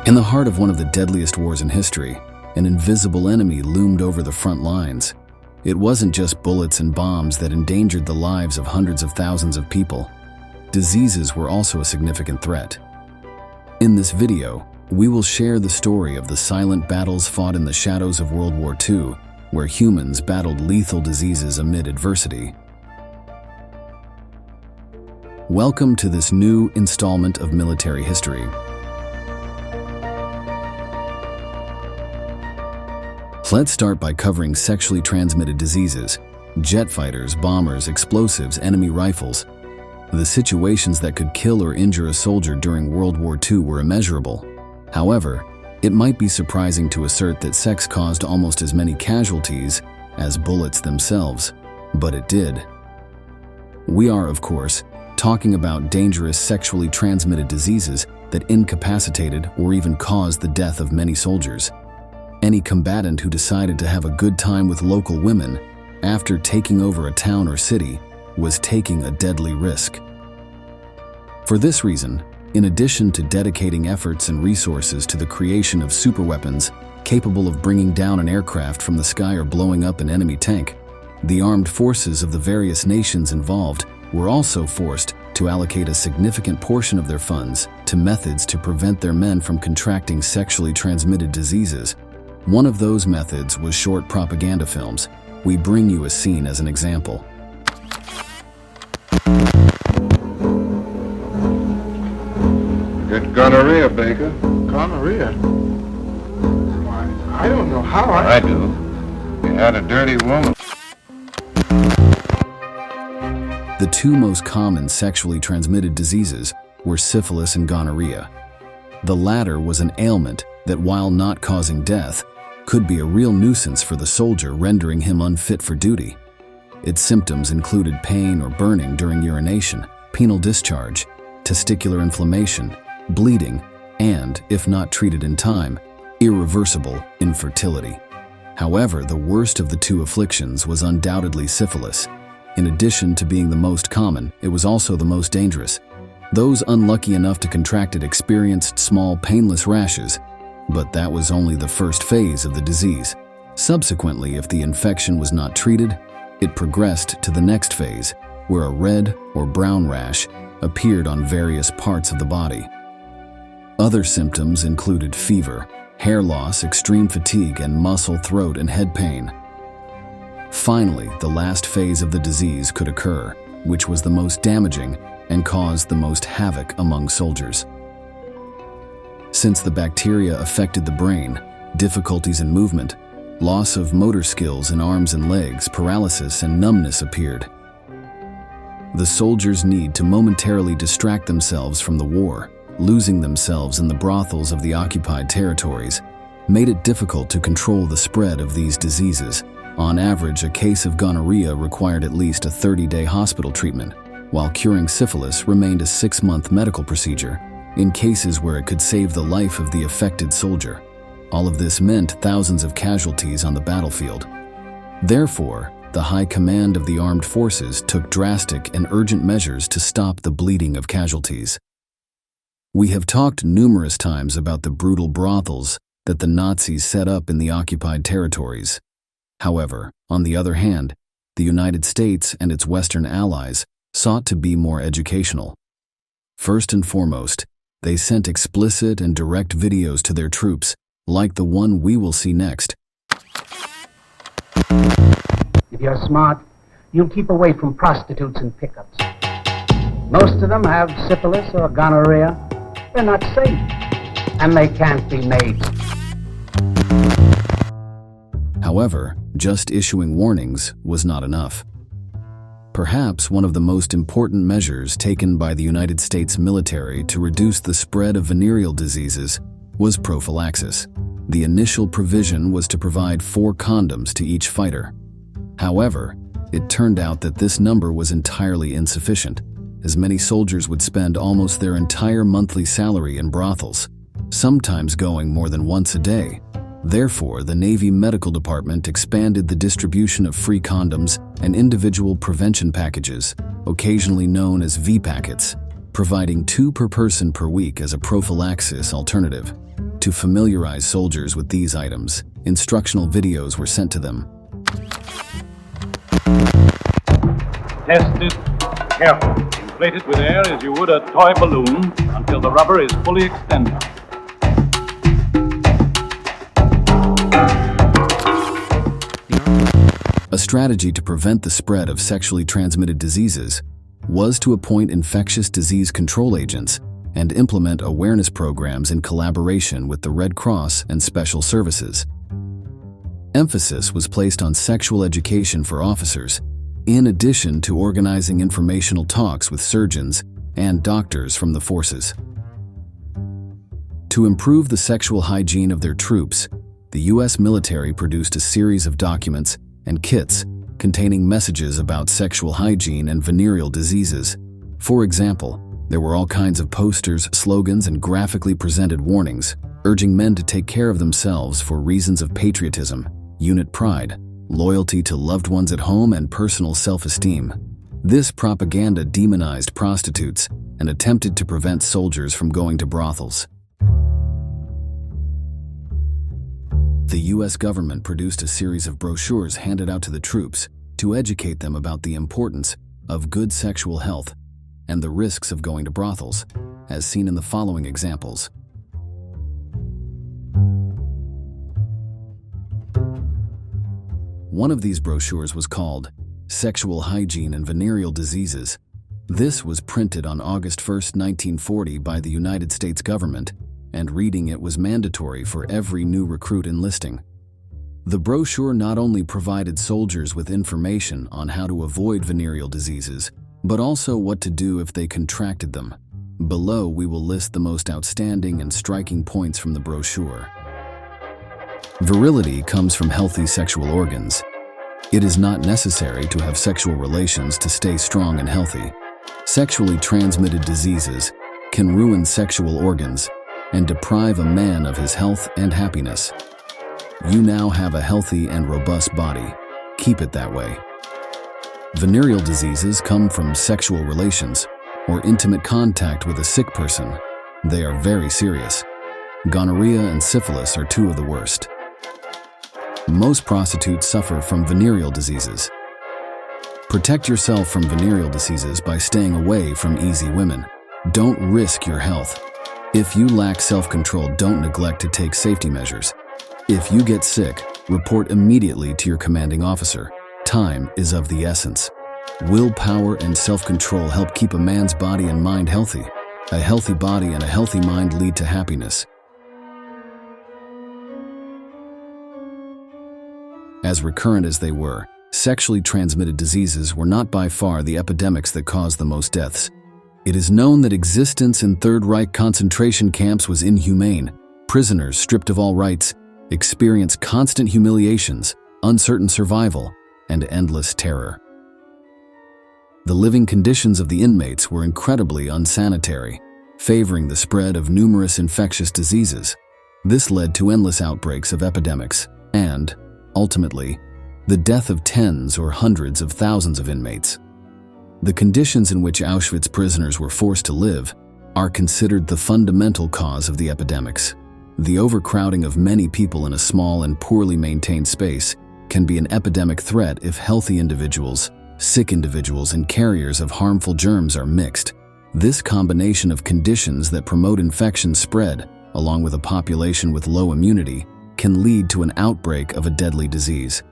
In the heart of one of the deadliest wars in history, an invisible enemy loomed over the front lines. It wasn't just bullets and bombs that endangered the lives of hundreds of thousands of people. Diseases were also a significant threat. In this video, we will share the story of the silent battles fought in the shadows of World War II, where humans battled lethal diseases amid adversity. Welcome to this new installment of military history. Let's start by covering sexually transmitted diseases: jet fighters, bombers, explosives, enemy rifles. The situations that could kill or injure a soldier during World War II were immeasurable. However, it might be surprising to assert that sex caused almost as many casualties as bullets themselves, but it did. We are, of course, talking about dangerous sexually transmitted diseases that incapacitated or even caused the death of many soldiers. Any combatant who decided to have a good time with local women after taking over a town or city was taking a deadly risk. For this reason, in addition to dedicating efforts and resources to the creation of superweapons capable of bringing down an aircraft from the sky or blowing up an enemy tank, the armed forces of the various nations involved were also forced to allocate a significant portion of their funds to methods to prevent their men from contracting sexually transmitted diseases. One of those methods was short propaganda films. We bring you a scene as an example. Get gonorrhea, Baker. Gonorrhea? Why, I don't know how I do. You had a dirty woman. The two most common sexually transmitted diseases were syphilis and gonorrhea. The latter was an ailment that, while not causing death, could be a real nuisance for the soldier, rendering him unfit for duty. Its symptoms included pain or burning during urination, penile discharge, testicular inflammation, bleeding, and, if not treated in time, irreversible infertility. However, the worst of the two afflictions was undoubtedly syphilis. In addition to being the most common, it was also the most dangerous. Those unlucky enough to contract it experienced small, painless rashes, but that was only the first phase of the disease. Subsequently, if the infection was not treated, it progressed to the next phase, where a red or brown rash appeared on various parts of the body. Other symptoms included fever, hair loss, extreme fatigue, and muscle, throat, and head pain. Finally, the last phase of the disease could occur, which was the most damaging and caused the most havoc among soldiers. Since the bacteria affected the brain, difficulties in movement, loss of motor skills in arms and legs, paralysis, and numbness appeared. The soldiers' need to momentarily distract themselves from the war, losing themselves in the brothels of the occupied territories, made it difficult to control the spread of these diseases. On average, a case of gonorrhea required at least a 30-day hospital treatment, while curing syphilis remained a 6-month medical procedure, in cases where it could save the life of the affected soldier. All of this meant thousands of casualties on the battlefield. Therefore, the high command of the armed forces took drastic and urgent measures to stop the bleeding of casualties. We have talked numerous times about the brutal brothels that the Nazis set up in the occupied territories. However, on the other hand, the United States and its Western allies sought to be more educational. First and foremost, they sent explicit and direct videos to their troops, like the one we will see next. If you're smart, you'll keep away from prostitutes and pickups. Most of them have syphilis or gonorrhea. They're not safe, and they can't be made. However, just issuing warnings was not enough. Perhaps one of the most important measures taken by the United States military to reduce the spread of venereal diseases was prophylaxis. The initial provision was to provide 4 condoms to each fighter. However, it turned out that this number was entirely insufficient, as many soldiers would spend almost their entire monthly salary in brothels, sometimes going more than once a day. Therefore, the Navy Medical Department expanded the distribution of free condoms and individual prevention packages, occasionally known as V packets, providing 2 per person per week as a prophylaxis alternative. To familiarize soldiers with these items, instructional videos were sent to them. Test it carefully. Inflate it with air as you would a toy balloon until the rubber is fully extended. A strategy to prevent the spread of sexually transmitted diseases was to appoint infectious disease control agents and implement awareness programs in collaboration with the Red Cross and special services. Emphasis was placed on sexual education for officers, in addition to organizing informational talks with surgeons and doctors from the forces. To improve the sexual hygiene of their troops, the U.S. military produced a series of documents and kits containing messages about sexual hygiene and venereal diseases. For example, there were all kinds of posters, slogans, and graphically presented warnings, urging men to take care of themselves for reasons of patriotism, unit pride, loyalty to loved ones at home, and personal self-esteem. This propaganda demonized prostitutes and attempted to prevent soldiers from going to brothels. The U.S. government produced a series of brochures handed out to the troops to educate them about the importance of good sexual health and the risks of going to brothels, as seen in the following examples. One of these brochures was called Sexual Hygiene and Venereal Diseases. This was printed on August 1, 1940 by the United States government, and reading it was mandatory for every new recruit enlisting. The brochure not only provided soldiers with information on how to avoid venereal diseases, but also what to do if they contracted them. Below, we will list the most outstanding and striking points from the brochure. Virility comes from healthy sexual organs. It is not necessary to have sexual relations to stay strong and healthy. Sexually transmitted diseases can ruin sexual organs and deprive a man of his health and happiness. You now have a healthy and robust body. Keep it that way. Venereal diseases come from sexual relations or intimate contact with a sick person. They are very serious. Gonorrhea and syphilis are two of the worst. Most prostitutes suffer from venereal diseases. Protect yourself from venereal diseases by staying away from easy women. Don't risk your health. If you lack self-control, don't neglect to take safety measures. If you get sick, report immediately to your commanding officer. Time is of the essence. Willpower and self-control help keep a man's body and mind healthy. A healthy body and a healthy mind lead to happiness. As recurrent as they were, sexually transmitted diseases were not by far the epidemics that caused the most deaths. It is known that existence in Third Reich concentration camps was inhumane. Prisoners, stripped of all rights, experienced constant humiliations, uncertain survival, and endless terror. The living conditions of the inmates were incredibly unsanitary, favoring the spread of numerous infectious diseases. This led to endless outbreaks of epidemics and, ultimately, the death of tens or hundreds of thousands of inmates. The conditions in which Auschwitz prisoners were forced to live are considered the fundamental cause of the epidemics. The overcrowding of many people in a small and poorly maintained space can be an epidemic threat if healthy individuals, sick individuals, and carriers of harmful germs are mixed. This combination of conditions that promote infection spread, along with a population with low immunity, can lead to an outbreak of a deadly disease.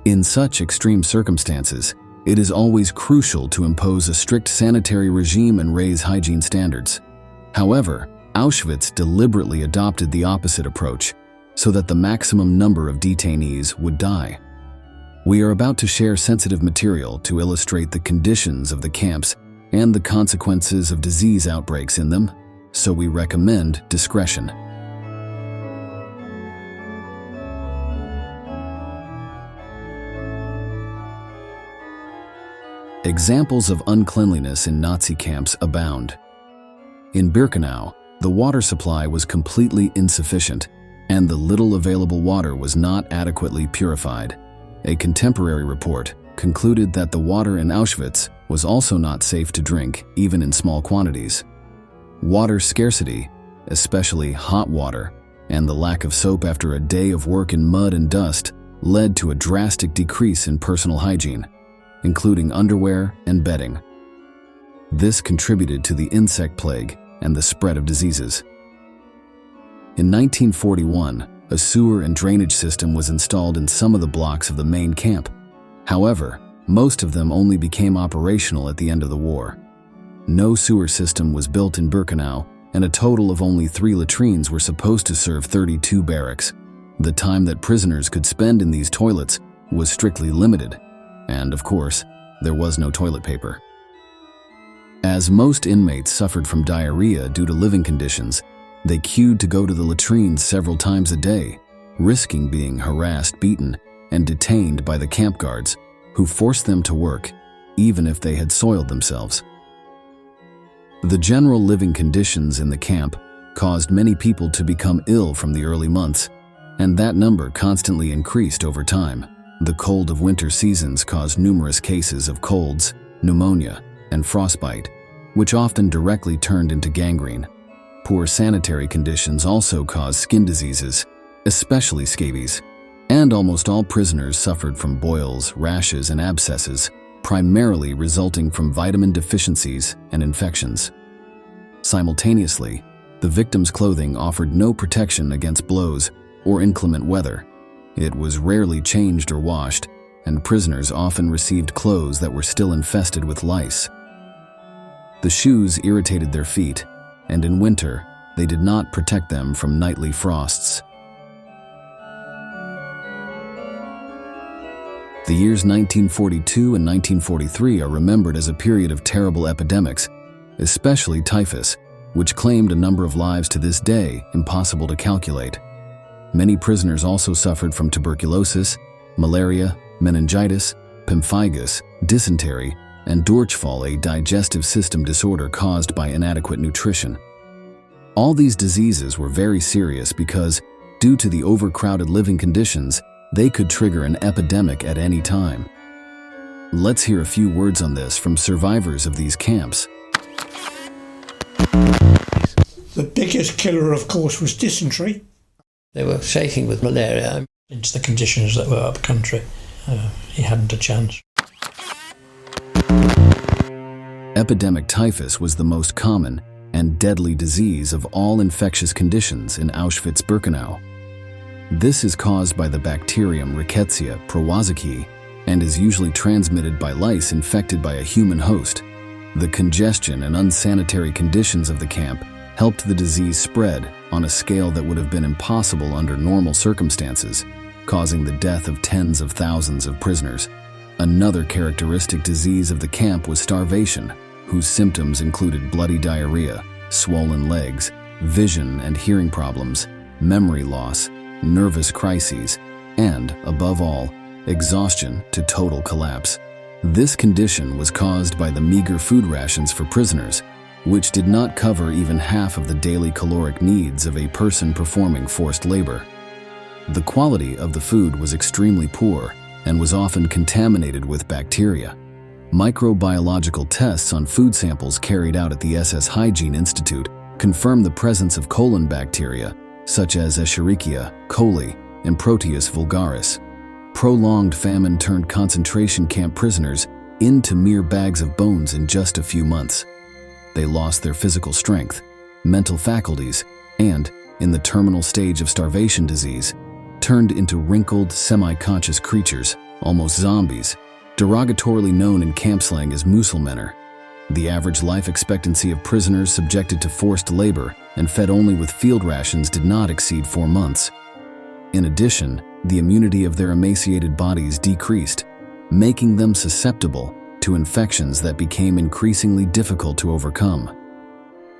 In such extreme circumstances, it is always crucial to impose a strict sanitary regime and raise hygiene standards. However, Auschwitz deliberately adopted the opposite approach, so that the maximum number of detainees would die. We are about to share sensitive material to illustrate the conditions of the camps and the consequences of disease outbreaks in them, so we recommend discretion. Examples of uncleanliness in Nazi camps abound. In Birkenau, the water supply was completely insufficient, and the little available water was not adequately purified. A contemporary report concluded that the water in Auschwitz was also not safe to drink, even in small quantities. Water scarcity, especially hot water, and the lack of soap after a day of work in mud and dust led to a drastic decrease in personal hygiene, including underwear and bedding. This contributed to the insect plague and the spread of diseases. In 1941, a sewer and drainage system was installed in some of the blocks of the main camp. However, most of them only became operational at the end of the war. No sewer system was built in Birkenau, and a total of only 3 latrines were supposed to serve 32 barracks. The time that prisoners could spend in these toilets was strictly limited, and of course, there was no toilet paper. As most inmates suffered from diarrhea due to living conditions, they queued to go to the latrines several times a day, risking being harassed, beaten, and detained by the camp guards, who forced them to work, even if they had soiled themselves. The general living conditions in the camp caused many people to become ill from the early months, and that number constantly increased over time. The cold of winter seasons caused numerous cases of colds, pneumonia, and frostbite, which often directly turned into gangrene. Poor sanitary conditions also caused skin diseases, especially scabies, and almost all prisoners suffered from boils, rashes, and abscesses, primarily resulting from vitamin deficiencies and infections. Simultaneously, the victims' clothing offered no protection against blows or inclement weather. It was rarely changed or washed, and prisoners often received clothes that were still infested with lice. The shoes irritated their feet, and in winter, they did not protect them from nightly frosts. The years 1942 and 1943 are remembered as a period of terrible epidemics, especially typhus, which claimed a number of lives to this day impossible to calculate. Many prisoners also suffered from tuberculosis, malaria, meningitis, pemphigus, dysentery, and Durchfall, a digestive system disorder caused by inadequate nutrition. All these diseases were very serious because, due to the overcrowded living conditions, they could trigger an epidemic at any time. Let's hear a few words on this from survivors of these camps. The biggest killer, of course, was dysentery. They were shaking with malaria. Into the conditions that were up country, he hadn't a chance. Epidemic typhus was the most common and deadly disease of all infectious conditions in Auschwitz-Birkenau. This is caused by the bacterium Rickettsia prowazekii and is usually transmitted by lice infected by a human host. The congestion and unsanitary conditions of the camp helped the disease spread on a scale that would have been impossible under normal circumstances, causing the death of tens of thousands of prisoners. Another characteristic disease of the camp was starvation, whose symptoms included bloody diarrhea, swollen legs, vision and hearing problems, memory loss, nervous crises, and, above all, exhaustion to total collapse. This condition was caused by the meager food rations for prisoners, which did not cover even half of the daily caloric needs of a person performing forced labor. The quality of the food was extremely poor and was often contaminated with bacteria. Microbiological tests on food samples carried out at the SS Hygiene Institute confirmed the presence of colon bacteria, such as Escherichia coli and Proteus vulgaris. Prolonged famine turned concentration camp prisoners into mere bags of bones in just a few months. They lost their physical strength, mental faculties, and, in the terminal stage of starvation disease, turned into wrinkled, semi-conscious creatures, almost zombies, derogatorily known in camp slang as Muselmänner. The average life expectancy of prisoners subjected to forced labor and fed only with field rations did not exceed 4 months. In addition, the immunity of their emaciated bodies decreased, making them susceptible to infections that became increasingly difficult to overcome.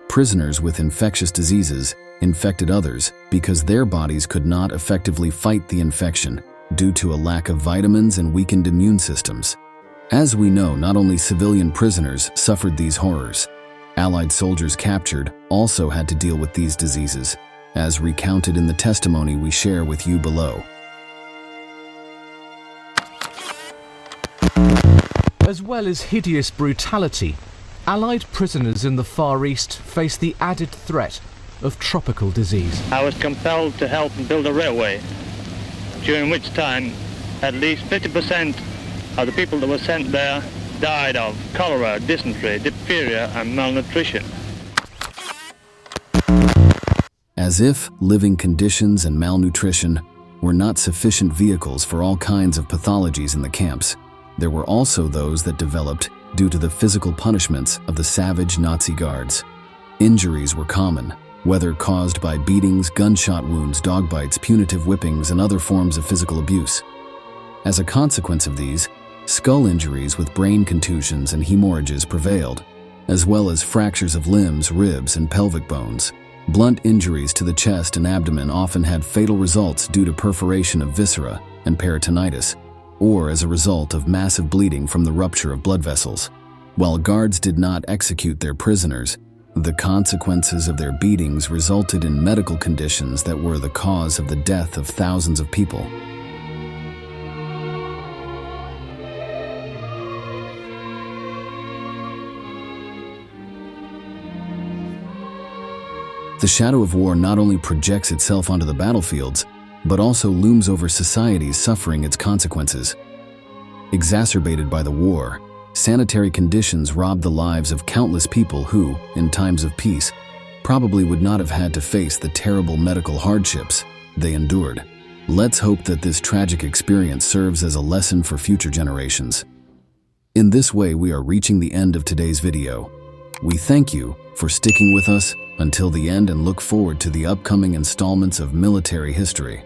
Prisoners with infectious diseases infected others because their bodies could not effectively fight the infection due to a lack of vitamins and weakened immune systems. As we know, not only civilian prisoners suffered these horrors. Allied soldiers captured also had to deal with these diseases, as recounted in the testimony we share with you below. As well as hideous brutality, Allied prisoners in the Far East faced the added threat of tropical disease. I was compelled to help build a railway, during which time at least 50% of the people that were sent there died of cholera, dysentery, diphtheria and malnutrition. As if living conditions and malnutrition were not sufficient vehicles for all kinds of pathologies in the camps, there were also those that developed due to the physical punishments of the savage Nazi guards. Injuries were common, whether caused by beatings, gunshot wounds, dog bites, punitive whippings, and other forms of physical abuse. As a consequence of these, skull injuries with brain contusions and hemorrhages prevailed, as well as fractures of limbs, ribs, and pelvic bones. Blunt injuries to the chest and abdomen often had fatal results due to perforation of viscera and peritonitis, or as a result of massive bleeding from the rupture of blood vessels. While guards did not execute their prisoners, the consequences of their beatings resulted in medical conditions that were the cause of the death of thousands of people. The shadow of war not only projects itself onto the battlefields, but also looms over societies suffering its consequences. Exacerbated by the war, sanitary conditions robbed the lives of countless people who, in times of peace, probably would not have had to face the terrible medical hardships they endured. Let's hope that this tragic experience serves as a lesson for future generations. In this way, we are reaching the end of today's video. We thank you for sticking with us until the end and look forward to the upcoming installments of military history.